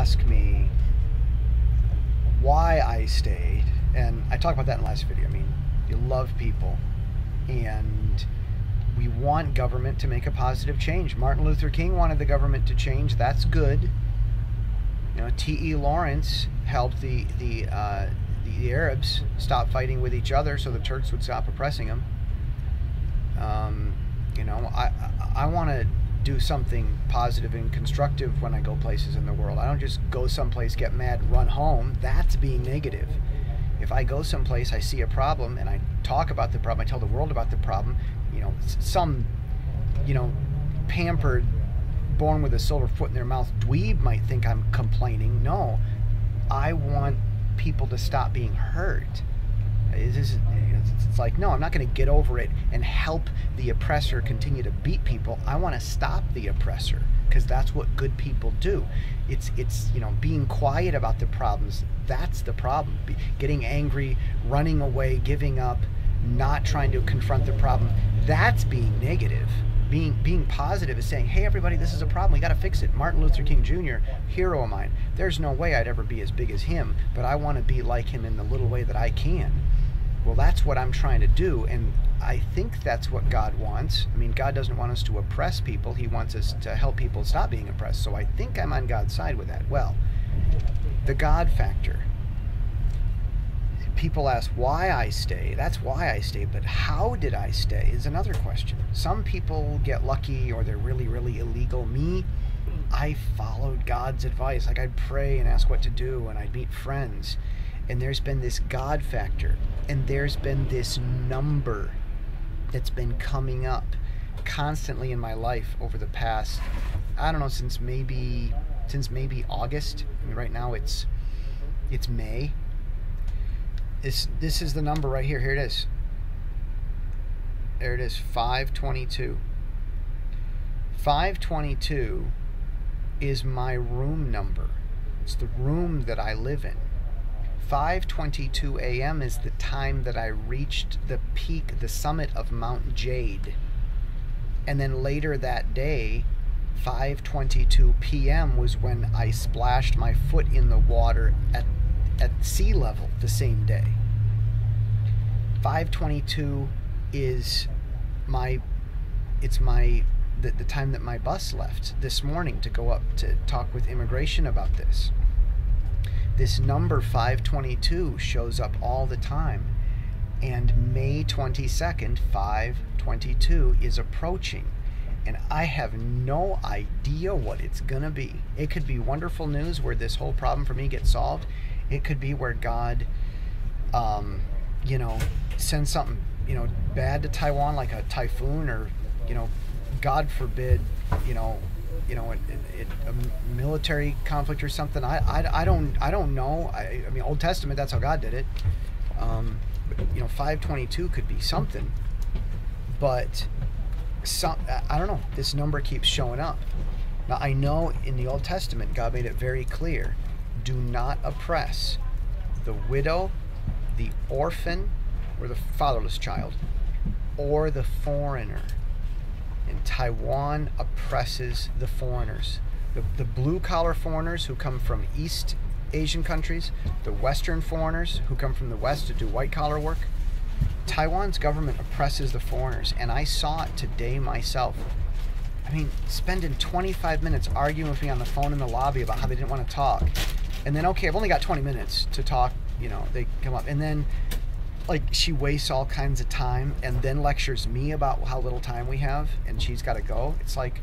ask me why I stayed, and I talked about that in the last video. I mean, you love people, and we want government to make a positive change. Martin Luther King wanted the government to change. That's good. You know, T.E. Lawrence helped the Arabs stop fighting with each other so the Turks would stop oppressing them. You know, I want to do something positive and constructive when I go places in the world. I don't just go someplace, get mad, run home. That's being negative. If I go someplace, I see a problem, and I talk about the problem, I tell the world about the problem, you know, some, you know, pampered, born with a silver foot in their mouth dweeb might think I'm complaining. No, I want people to stop being hurt. It's like, no, I'm not going to get over it and help the oppressor continue to beat people. I want to stop the oppressor, because that's what good people do. It's you know, being quiet about the problems. That's the problem. Getting angry, running away, giving up, not trying to confront the problem. That's being negative. Being positive is saying, hey, everybody, this is a problem. We got to fix it. Martin Luther King Jr., hero of mine. There's no way I'd ever be as big as him, but I want to be like him in the little way that I can. Well, that's what I'm trying to do, and I think that's what God wants. I mean, God doesn't want us to oppress people. He wants us to help people stop being oppressed. So I think I'm on God's side with that. Well, the God factor. People ask why I stay. That's why I stay. But how did I stay is another question. Some people get lucky, or they're really, really illegal. Me, I followed God's advice. Like, I'd pray and ask what to do, and I'd meet friends. And there's been this God factor. And there's been this number that's been coming up constantly in my life over the past, I don't know, since maybe August. I mean, right now it's May. This is the number right here. Here it is. There it is, 522. 522 is my room number. It's the room that I live in. 5:22 a.m. is the time that I reached the peak, the summit of Mount Jade. And then later that day, 5:22 p.m. was when I splashed my foot in the water at sea level the same day. 5:22 is the time that my bus left this morning to go up to talk with immigration about this. This number 522 shows up all the time, and May 22nd, 522 is approaching, and I have no idea what it's gonna be. It could be wonderful news where this whole problem for me gets solved. It could be where God, you know, sends something, you know, bad to Taiwan, like a typhoon, or, you know, God forbid, you know, a military conflict or something. I don't know. I mean, Old Testament, that's how God did it. But, you know, 522 could be something, but I don't know. This number keeps showing up. Now, I know in the Old Testament, God made it very clear: do not oppress the widow, the orphan, or the fatherless child, or the foreigner. And Taiwan oppresses the foreigners. The blue-collar foreigners who come from East Asian countries, the Western foreigners who come from the West to do white-collar work. Taiwan's government oppresses the foreigners, and I saw it today myself. I mean, spending 25 minutes arguing with me on the phone in the lobby about how they didn't want to talk. And then, okay, I've only got 20 minutes to talk, you know, they come up. And then, like, she wastes all kinds of time and then lectures me about how little time we have, and she's got to go. It's like,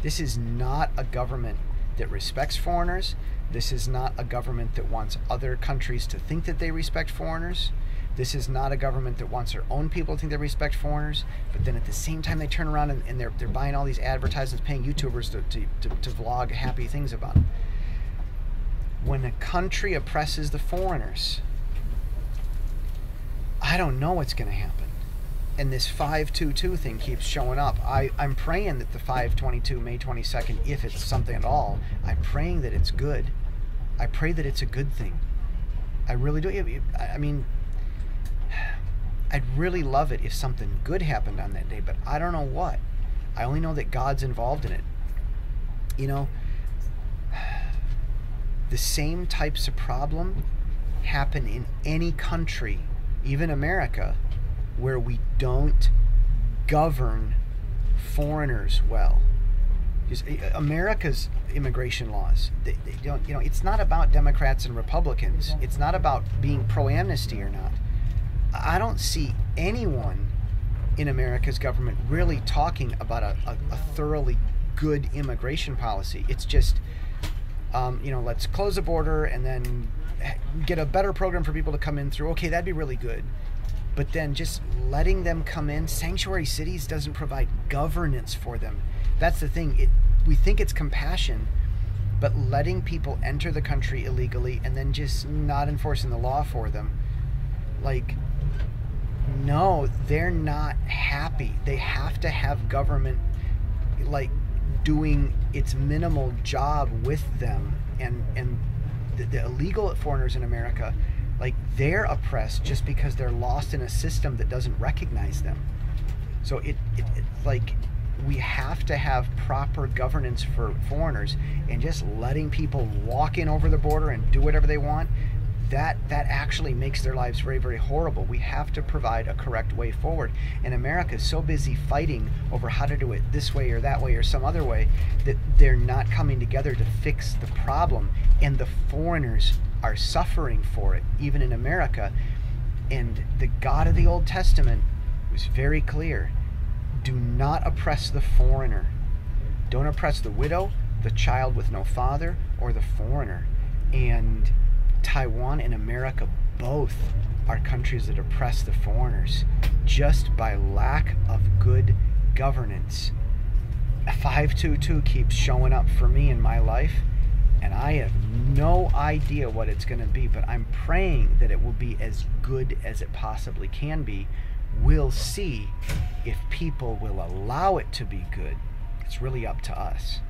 this is not a government that respects foreigners. This is not a government that wants other countries to think that they respect foreigners. This is not a government that wants their own people to think they respect foreigners. But then at the same time, they turn around and they're buying all these advertisements, paying YouTubers to vlog happy things about them. When a country oppresses the foreigners, I don't know what's going to happen. And this 522 thing keeps showing up. I'm praying that the 522, May 22nd, if it's something at all, I'm praying that it's good. I pray that it's a good thing. I really do. I mean, I'd really love it if something good happened on that day, but I don't know what. I only know that God's involved in it. You know, The same types of problem happen in any country, even America, where we don't govern foreigners well. Because America's immigration laws, they don't, it's not about Democrats and Republicans. It's not about being pro-amnesty or not. I don't see anyone in America's government really talking about a thoroughly good immigration policy. It's just, let's close the border and then get a better program for people to come in through. Okay, that'd be really good. But then just letting them come in, sanctuary cities doesn't provide governance for them. That's the thing. We think it's compassion, but letting people enter the country illegally and then just not enforcing the law for them, no, they're not happy. They have to have government doing its minimal job with them, and the illegal foreigners in America, they're oppressed just because they're lost in a system that doesn't recognize them. So we have to have proper governance for foreigners, and just letting people walk in over the border and do whatever they want, that actually makes their lives very, very horrible. We have to provide a correct way forward. And America is so busy fighting over how to do it this way or that way or some other way that they're not coming together to fix the problem. And the foreigners are suffering for it, even in America. And the God of the Old Testament was very clear. Do not oppress the foreigner. Don't oppress the widow, the child with no father, or the foreigner. And Taiwan and America both are countries that oppress the foreigners just by lack of good governance. 522 keeps showing up for me in my life, and I have no idea what it's going to be, but I'm praying that it will be as good as it possibly can be. We'll see if people will allow it to be good. It's really up to us.